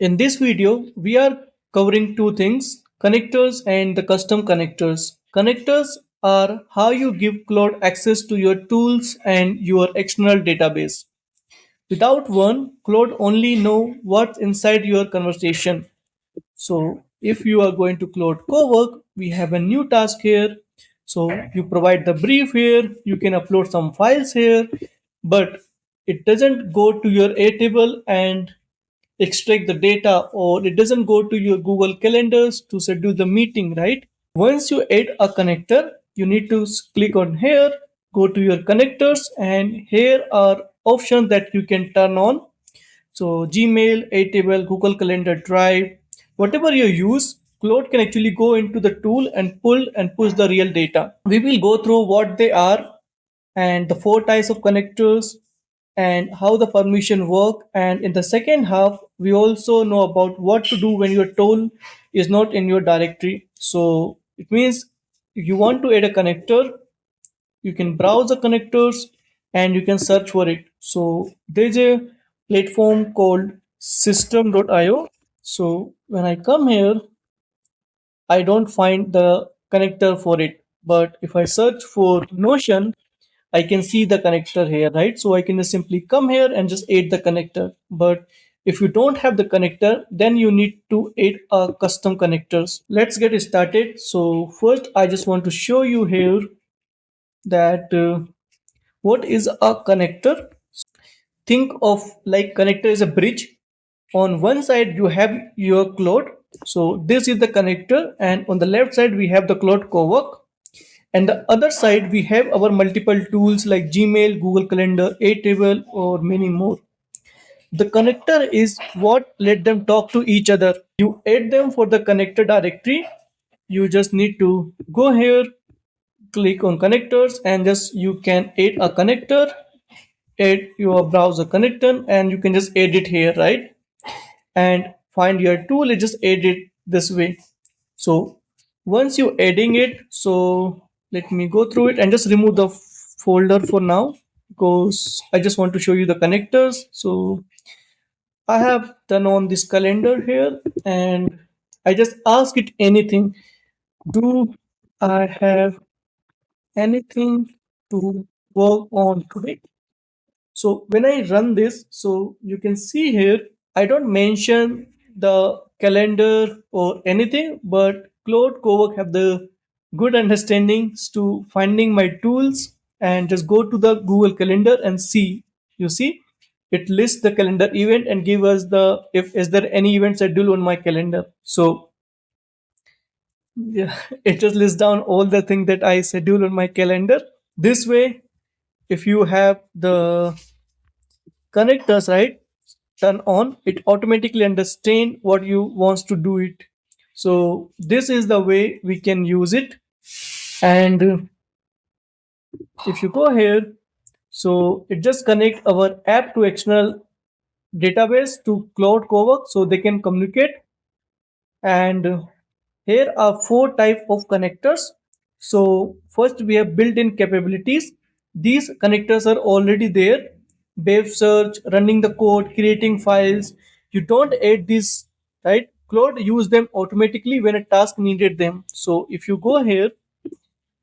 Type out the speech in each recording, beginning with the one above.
In this video, we are covering two things, connectors and the custom connectors. Connectors are how you give Claude access to your tools and your external database. Without one, Claude only know what's inside your conversation. So if you are going to Claude Cowork, we have a new task here. So you provide the brief here, you can upload some files here, but it doesn't go to your Airtable and extract the data, or it doesn't go to your Google calendars to schedule the meeting, right? Once you add a connector, you need to click on here, go to your connectors, and here are options that you can turn on. So Gmail, Airtable, Google Calendar, Drive, whatever you use, Cloud can actually go into the tool and pull and push the real data. We will go through what they are and the four types of connectors and how the permission work. And in the second half, we also know about what to do when your tool is not in your directory. So it means if you want to add a connector, you can browse the connectors and you can search for it. So there's a platform called system.io. So when I come here, I don't find the connector for it. But if I search for Notion, I can see the connector here, right? So I can just simply come here and just add the connector. But if you don't have the connector, then you need to add a custom connectors. Let's get started. So first, I just want to show you here that what is a connector. Think of like connector is a bridge. On one side you have your cloud. So this is the connector, and on the left side we have the Claude Cowork, and the other side we have our multiple tools like Gmail, Google Calendar, Airtable, or many more. The connector is what let them talk to each other. You add them for the connector directory. You just need to go here, click on connectors, and just you can add a connector, add your browser connector, and you can just add it here, right? And find your tool and just add it this way. So once you adding it, so let me go through it and just remove the folder for now because I just want to show you the connectors. So I have turned on this calendar here and I just ask it anything. Do I have anything to work on today? So when I run this, so you can see here, I don't mention the calendar or anything, but Claude Cowork have the good understandings to finding my tools and just go to the Google Calendar and see. You see, it lists the calendar event and give us the if is there any event scheduled on my calendar. So yeah, it just lists down all the things that I schedule on my calendar. This way, if you have the connectors right turn on, it automatically understand what you wants to do it. So this is the way we can use it. And if you go here, so it just connect our app to external database to Cloud Cowork so they can communicate. And here are four type of connectors. So first we have built-in capabilities. These connectors are already there. Web search, running the code, creating files. You don't add this, right? Cloud use them automatically when a task needed them. So if you go here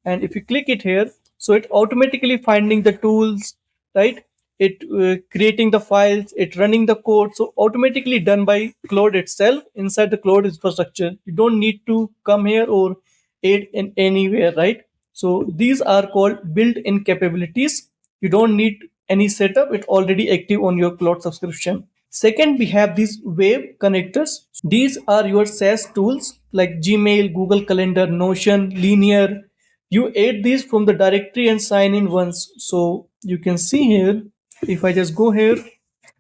and if you click it here, so it automatically finding the tools, right? It creating the files, it running the code, so automatically done by Claude itself inside the Claude infrastructure. You don't need to come here or aid in anywhere, right? So these are called built-in capabilities. You don't need any setup, it already active on your Claude subscription. Second, we have these web connectors. These are your SaaS tools like Gmail, Google Calendar, Notion, Linear. You add these from the directory and sign in once. So you can see here, if I just go here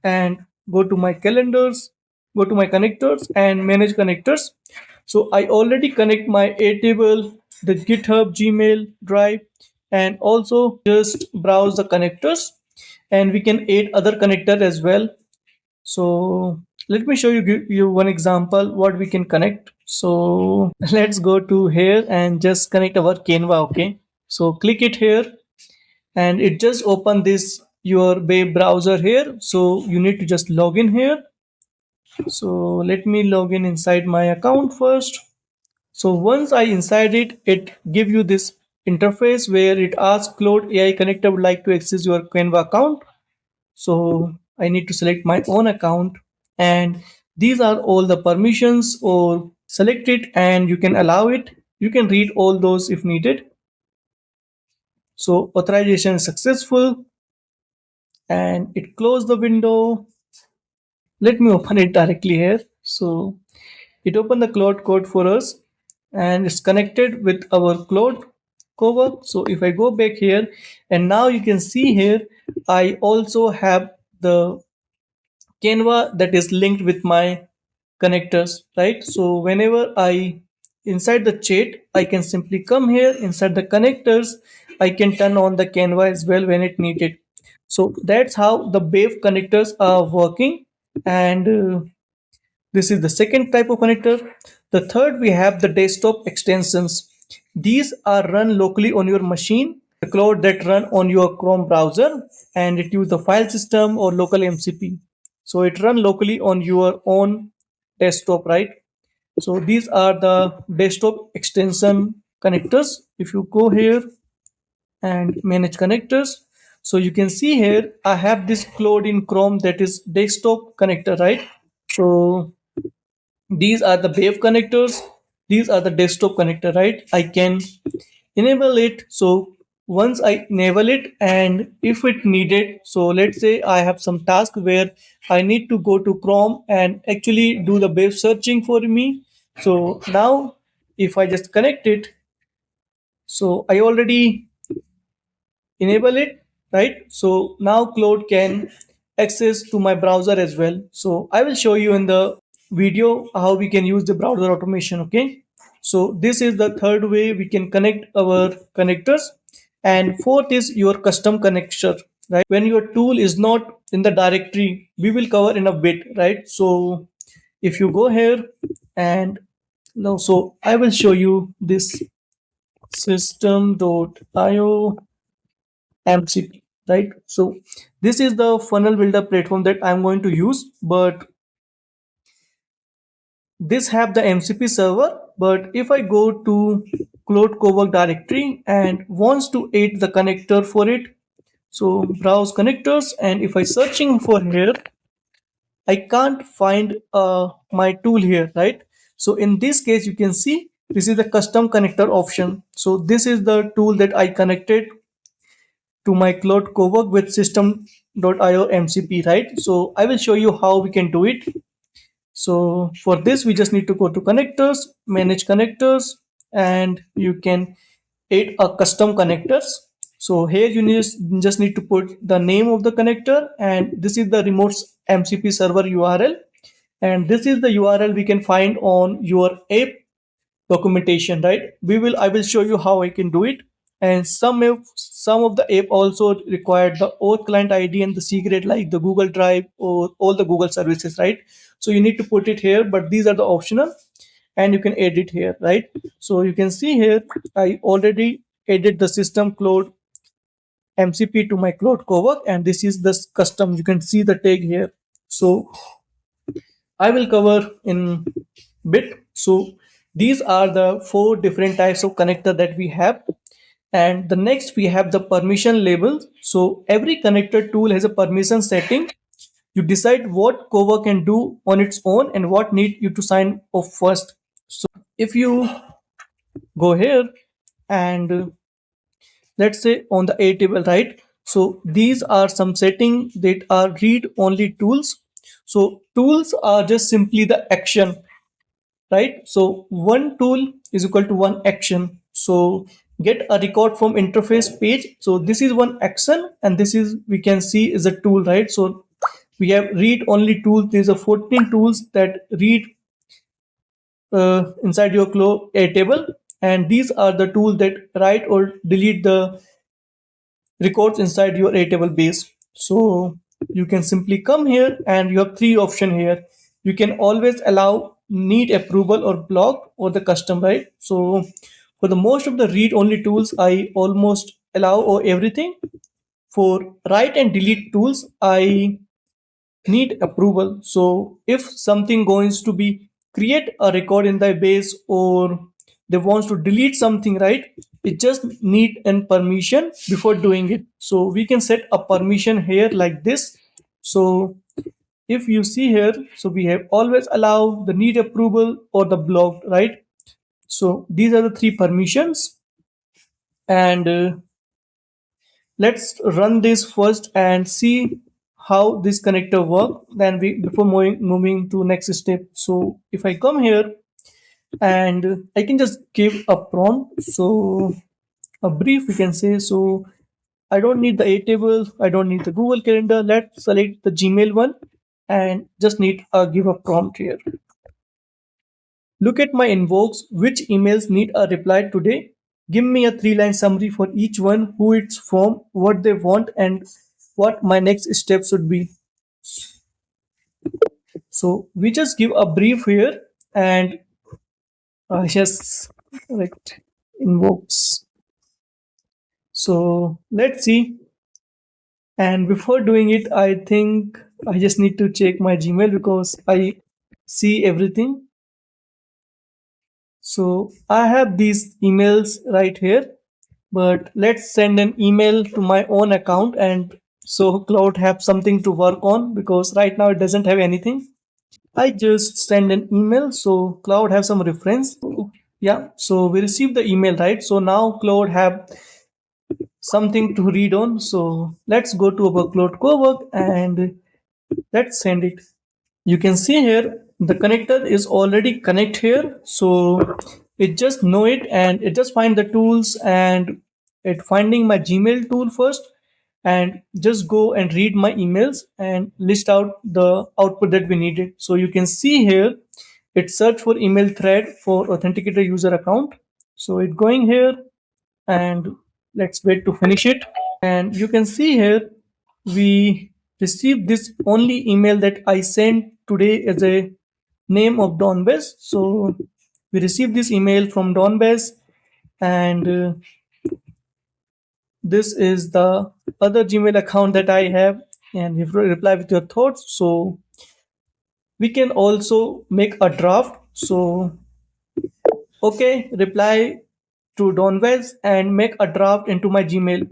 and go to my calendars, go to my connectors and manage connectors. So I already connect my Airtable, the GitHub, Gmail, Drive, and also just browse the connectors, and we can add other connector as well. So let me show you give you one example what we can connect. So let's go to here and just connect our Canva. Okay, so click it here and it just open this your web browser here. So you need to just log in here So let me log in inside my account first. So once I inside it, it give you this interface where it asks Claude AI connector would like to access your Canva account. So I need to select my own account, and these are all the permissions, or select it and you can allow it. You can read all those if needed. So authorization is successful, and it closed the window. Let me open it directly here. So it opened the Claude code for us, and it's connected with our Claude Cowork. So if I go back here, and now you can see here, I also have the Canva that is linked with my connectors, right? So whenever I inside the chat, I can simply come here inside the connectors. I can turn on the Canva as well when it needed. So that's how the Wave connectors are working, and this is the second type of connector. The third, we have the desktop extensions. These are run locally on your machine, the cloud that run on your Chrome browser, and it use the file system or local MCP. So it run locally on your own desktop, right? So these are the desktop extension connectors. If you go here and manage connectors, so you can see here I have this cloud in Chrome that is desktop connector, right? So these are the wave connectors, these are the desktop connector, right? I can enable it. So once I enable it, and if it needed, so let's say I have some task where I need to go to Chrome and actually do the web searching for me. So now if I just connect it, so I already enable it, right? So now Cloud can access to my browser as well. So I will show you in the video how we can use the browser automation. Okay, so this is the third way we can connect our connectors, and fourth is your custom connector, right? When your tool is not in the directory, we will cover in a bit, right? So if you go here and no, so I will show you this system.io MCP, right? So this is the funnel builder platform that I'm going to use, but this have the MCP server. But if I go to Claude Cowork directory and wants to add the connector for it, so browse connectors, and if I searching for here, I can't find my tool here, right? So in this case, you can see this is the custom connector option. So this is the tool that I connected to my Claude Cowork with system.io MCP, right? So I will show you how we can do it. So for this, we just need to go to connectors, manage connectors, and you can add a custom connectors. So here you just need to put the name of the connector, and this is the remote MCP server URL, and this is the URL we can find on your app documentation, right? I will show you how I can do it. And some of the app also required the auth client ID and the secret, like the Google Drive or all the Google services, right? So you need to put it here, but these are the optional, and you can edit here, right? So you can see here I already added the system Cloud MCP to my Cloud Cowork, and this is the custom. You can see the tag here. So I will cover in bit. So these are the four different types of connector that we have. And the next we have the permission labels. So every connector tool has a permission setting. You decide what Cover can do on its own and what need you to sign off first. So if you go here and let's say on the Airtable, right? So these are some settings that are read only tools. So tools are just simply the action, right? So one tool is equal to one action. So get a record from interface page. So this is one action, and this is we can see is a tool, right? So we have read only tools. These are 14 tools that read inside your table, and these are the tools that write or delete the records inside your Airtable base. So you can simply come here, and you have three options here. You can always allow, need approval, or block, or the custom, right? So for the most of the read only tools, I almost allow or everything. For write and delete tools, I need approval. So if something going to be create a record in the base, or they wants to delete something, right? It just need an permission before doing it. So we can set a permission here like this. So if you see here, so we have always allow, the need approval, or the blocked, right? So these are the three permissions. And let's run this first and see how this connector work, then we before moving to next step. So if I come here and I can just give a prompt, so a brief we can say. So I don't need the Airtable, I don't need the Google Calendar. Let's select the Gmail one and just need a give a prompt here. Look at my inbox. Which emails need a reply today? Give me a three-line summary for each one, who it's from, what they want, and what my next step should be. So we just give a brief here, and yes, correct, inbox. So let's see. And before doing it, I think I just need to check my Gmail because I see everything. So I have these emails right here, but let's send an email to my own account, and so Cloud have something to work on because right now it doesn't have anything. I just send an email so Cloud have some reference. Yeah, so we received the email, right? So now Cloud have something to read on. So let's go to our Cloud Cowork and let's send it. You can see here the connector is already connect here, so it just know it and it just find the tools, and it finding my Gmail tool first, and just go and read my emails and list out the output that we needed. So you can see here it search for email thread for authenticator user account. So it going here, and let's wait to finish it. And you can see here we received this only email that I sent today as a name of Donbase. So we received this email from Donbase, and this is the other Gmail account that I have, and if you reply with your thoughts. So we can also make a draft. So okay, reply to Donbase and make a draft into my Gmail.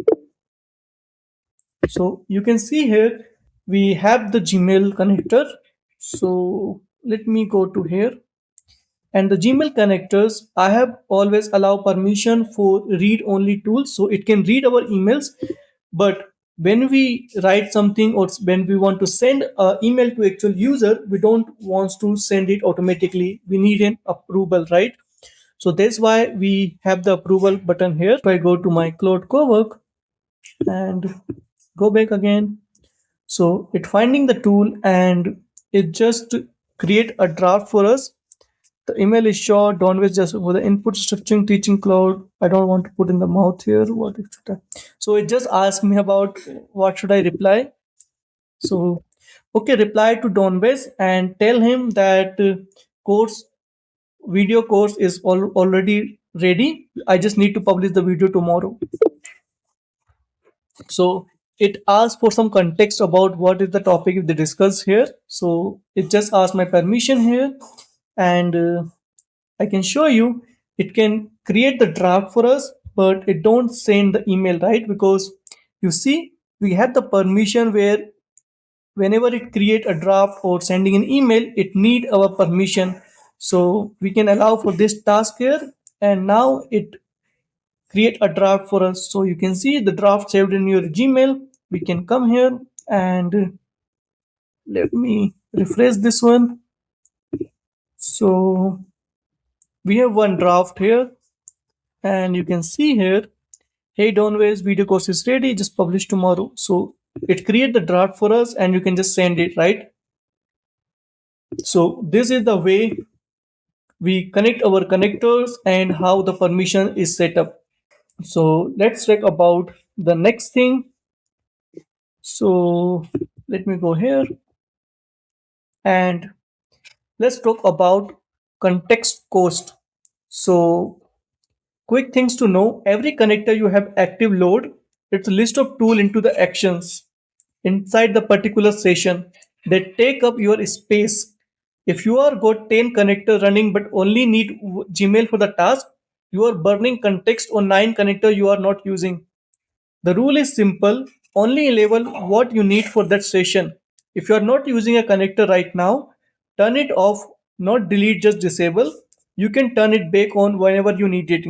So you can see here we have the Gmail connector. So let me go to here, and the Gmail connectors I have always allow permission for read only tools, so it can read our emails. But when we write something, or when we want to send an email to actual user, we don't want to send it automatically, we need an approval, right? So that's why we have the approval button here. If I go to my Claude Cowork and go back again, so it finding the tool and it just create a draft for us. The email is short, don't waste just for the input structuring teaching Cloud. I don't want to put in the mouth here. What should I? So it just asked me about what should I reply. So okay, reply to Donbase and tell him that course video course is already ready. I just need to publish the video tomorrow. So it asks for some context about what is the topic they discuss here. So it just asks my permission here, and I can show you it can create the draft for us, but it don't send the email, right? Because you see we have the permission where whenever it create a draft or sending an email, it need our permission. So we can allow for this task here, and now it create a draft for us. So you can see the draft saved in your Gmail. We can come here and let me refresh this one. So we have one draft here, and you can see here, hey Donways, video course is ready, just publish tomorrow. So it create the draft for us and you can just send it, right? So this is the way we connect our connectors and how the permission is set up. So let's talk about the next thing. So let me go here and let's talk about context cost. So quick things to know, every connector you have active load, it's a list of tool into the actions inside the particular session. that take up your space. If you are got 10 connector running but only need Gmail for the task, you are burning context on 9 connector you are not using. The rule is simple, only label what you need for that session. If you are not using a connector right now, turn it off, not delete, just disable. You can turn it back on whenever you need it.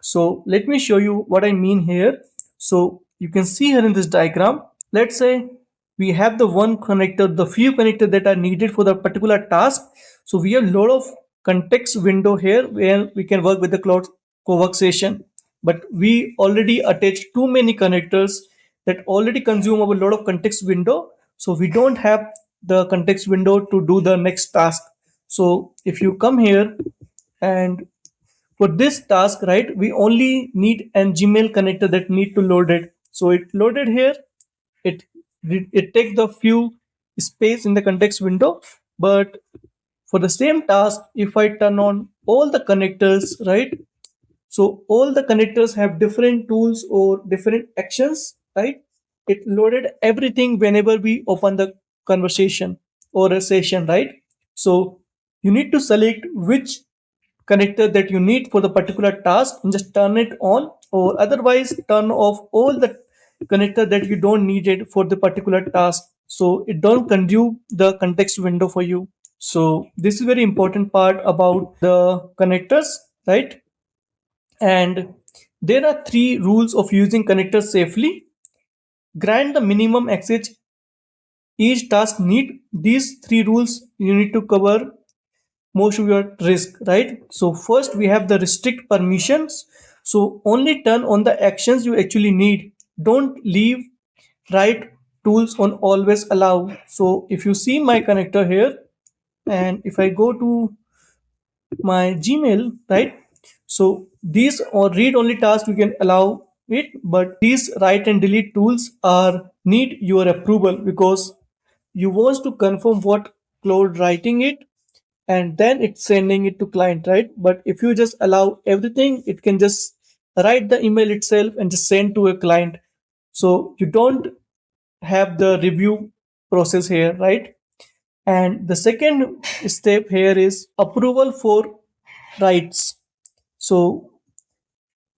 So let me show you what I mean here. So you can see here in this diagram, let's say we have the one connector, the few connectors that are needed for the particular task. So we have a lot of context window here where we can work with the Cloud Cowork session, but we already attached too many connectors that already consume a lot of context window, so we don't have the context window to do the next task. So if you come here and for this task, right, we only need an Gmail connector that need to load it. So it loaded here, it it takes the few space in the context window. But for the same task, if I turn on all the connectors, right, so all the connectors have different tools or different actions, right? It loaded everything whenever we open the conversation or a session, right? So you need to select which connector that you need for the particular task and just turn it on, or otherwise turn off all the connector that you don't need it for the particular task, so it don't consume the context window for you. So this is very important part about the connectors, right? And there are three rules of using connectors safely. Grant the minimum access each task need. These three rules you need to cover most of your risk, right? So first we have the restrict permissions. So only turn on the actions you actually need. Don't leave right tools on always allow. So if you see my connector here, and if I go to my Gmail, right? So these or read only tasks you can allow it, but these write and delete tools are need your approval because you want to confirm what cloud writing it and then it's sending it to client, right? But if you just allow everything, it can just write the email itself and just send to a client. So you don't have the review process here, right? And the second step here is approval for writes. So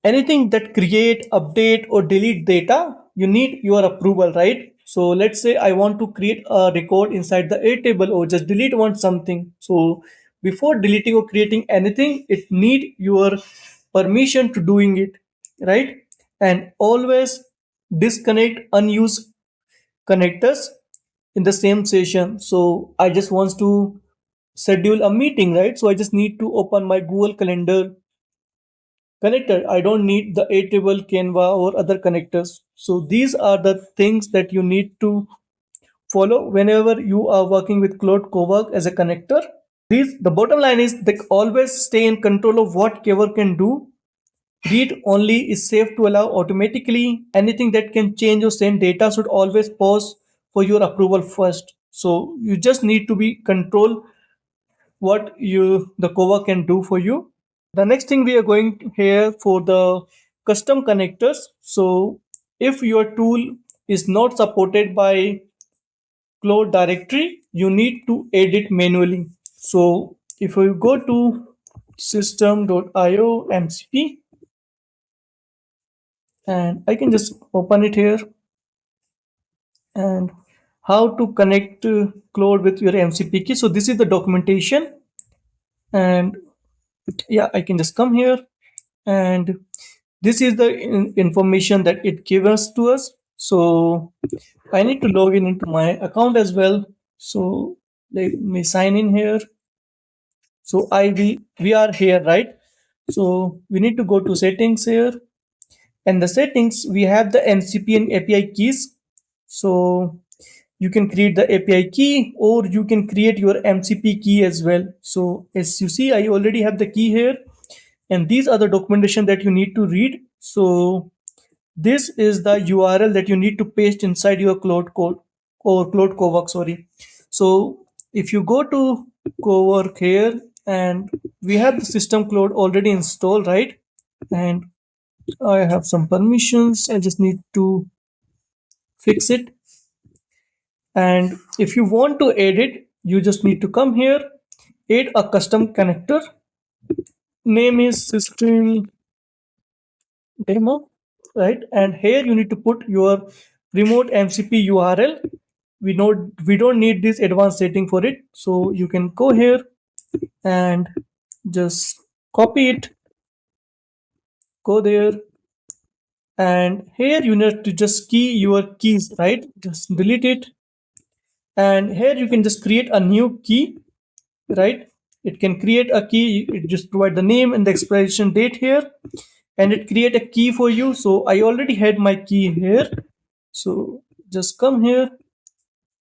anything that create, update, or delete data, you need your approval, right? So let's say I want to create a record inside the Airtable or just delete one something. So before deleting or creating anything, it need your permission to doing it, right? And always disconnect unused connectors in the same session. So I just want to schedule a meeting, right? So I just need to open my Google Calendar connector. I don't need the Airtable, Canva, or other connectors. So these are the things that you need to follow whenever you are working with Claude Cowork as a connector. These the bottom line is they always stay in control of what Cowork can do. Read only is safe to allow automatically. Anything that can change or send data should always pause for your approval first. So you just need to be control what you the Cowork can do for you. The next thing we are going here for the custom connectors. So if your tool is not supported by Cloud directory, you need to edit manually. So if you go to system.io mcp, and I can just open it here, and how to connect Cloud with your MCP key. So this is the documentation, and yeah, I can just come here, and this is the information that it gives us to us. So I need to log in into my account as well. So let me sign in here. So we are here, right? So we need to go to settings here, and the settings we have the MCP and API keys. So you can create the API key or you can create your MCP key as well. So as you see, I already have the key here, and these are the documentation that you need to read. So this is the URL that you need to paste inside your Cloud Code or Cloud Cowork, sorry. So if you go to Cowork here, and we have the system Cloud already installed, right? And I have some permissions. I just need to fix it. And if you want to add it, you just need to come here, add a custom connector. Name is system demo, right? And here you need to put your remote MCP URL. We don't need this advanced setting for it, so you can go here and just copy it, go there, and here you need to just key your keys, right? Just delete it, and here you can just create a new key, right? It can create a key. It just provide the name and the expiration date here, and it create a key for you. So I already had my key here, so just come here,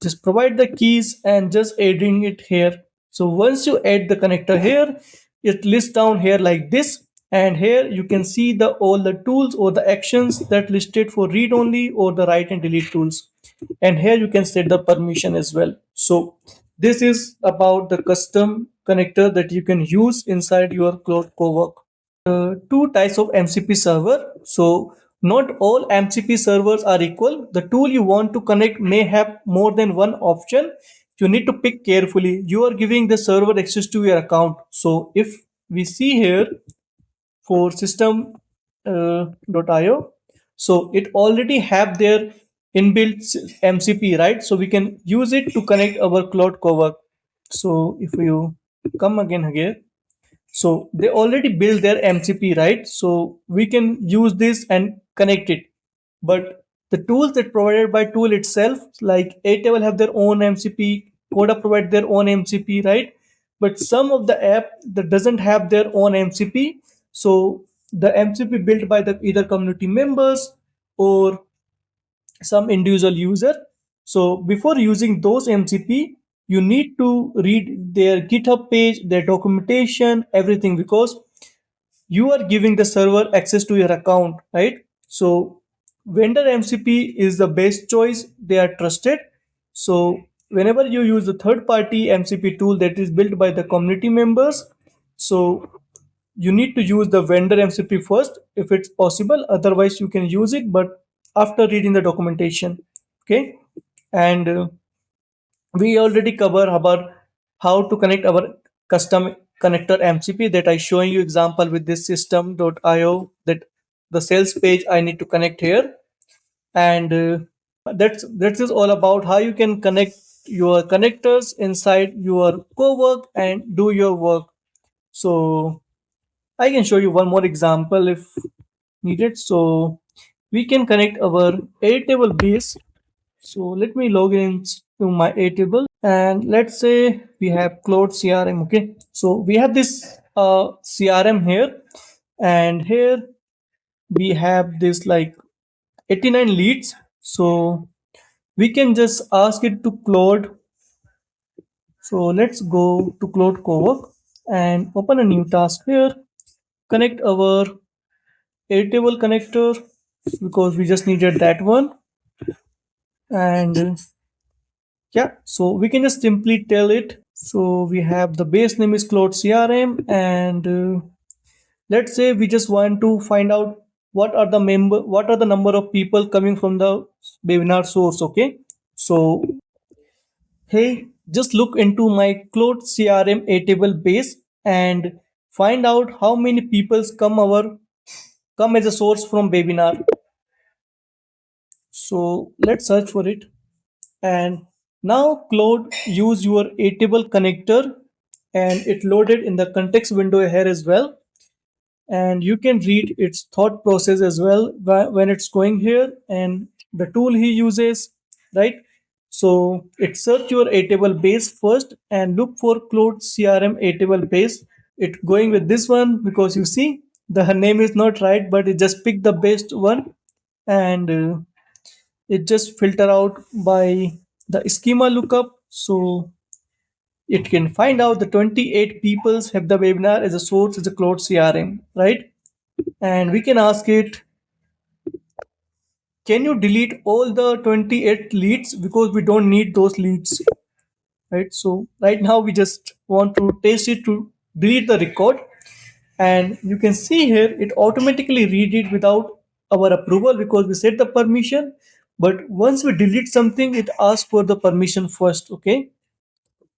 just provide the keys and just adding it here. So once you add the connector here, it lists down here like this, and here you can see the all the tools or the actions that listed for read only or the write and delete tools, and here you can set the permission as well. So this is about the custom connector that you can use inside your Cloud Cowork. Two types of MCP server. So not all MCP servers are equal. The tool you want to connect may have more than one option. You need to pick carefully. You are giving the server access to your account. So if we see here for system .io, so it already have their inbuilt MCP, right? So we can use it to connect our Cloud Cowork. So if you come again here, so they already built their MCP, right? So we can use this and connect it. But the tools that provided by tool itself, like Airtable have their own MCP, Coda provide their own MCP, right? But some of the app that doesn't have their own MCP, so the MCP built by the either community members or some individual user. So before using those MCP, you need to read their GitHub page, their documentation, everything, because you are giving the server access to your account, right? So vendor MCP is the best choice. They are trusted. So whenever you use the third party MCP tool that is built by the community members, so you need to use the vendor MCP first if it's possible. Otherwise, you can use it, but after reading the documentation. Okay. And we already cover about how to connect our custom connector MCP that I showing you example with this system.io, that the sales page I need to connect here. And that is all about how you can connect your connectors inside your cowork and do your work. So I can show you one more example if needed. So we can connect our Airtable base. So let me log in to my Airtable, and let's say we have Claude CRM. Okay, so we have this CRM here, and here we have this like 89 leads. So we can just ask it to Claude. So let's go to Claude Cowork and open a new task here. Connect our Airtable connector because we just needed that one. And yeah, so we can just simply tell it. So we have the base name is Claude CRM, and let's say we just want to find out what are the number of people coming from the webinar source. Okay, so hey, just look into my Claude CRM Airtable base and find out how many people come as a source from webinar. So let's search for it. And now Claude use your Airtable connector, and it loaded in the context window here as well. And you can read its thought process as well when it's going here and the tool he uses, right? So it search your Airtable base first and look for Claude CRM Airtable base. It going with this one because you see the name is not right, but it just picked the best one, and it just filter out by the schema lookup. So it can find out the 28 peoples have the webinar as a source as a Cloud CRM, right? And we can ask it, can you delete all the 28 leads because we don't need those leads, right? So right now we just want to test it to delete the record, and you can see here it automatically read it without our approval because we set the permission, But once we delete something, it asks for the permission first, okay?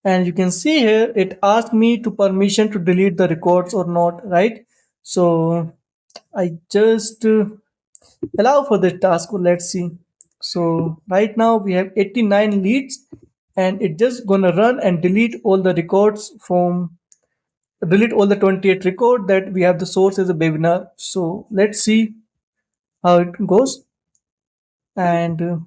And you can see here it asked me to permission to delete the records or not, right? So I just allow for the task. Let's see. So right now we have 89 leads, and it just gonna run and delete all the records from delete all the 28 record that we have the source as a webinar. So let's see how it goes. And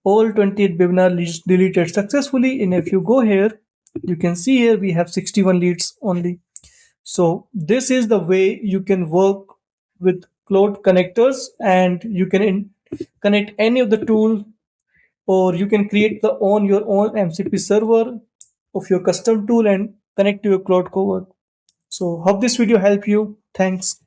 all 28 webinar leads deleted successfully. And if you go here, you can see here we have 61 leads only. So this is the way you can work with cloud connectors, and you can connect any of the tool, or you can create the on your own MCP server of your custom tool and connect to your cloud cowork. So hope this video helped you. Thanks.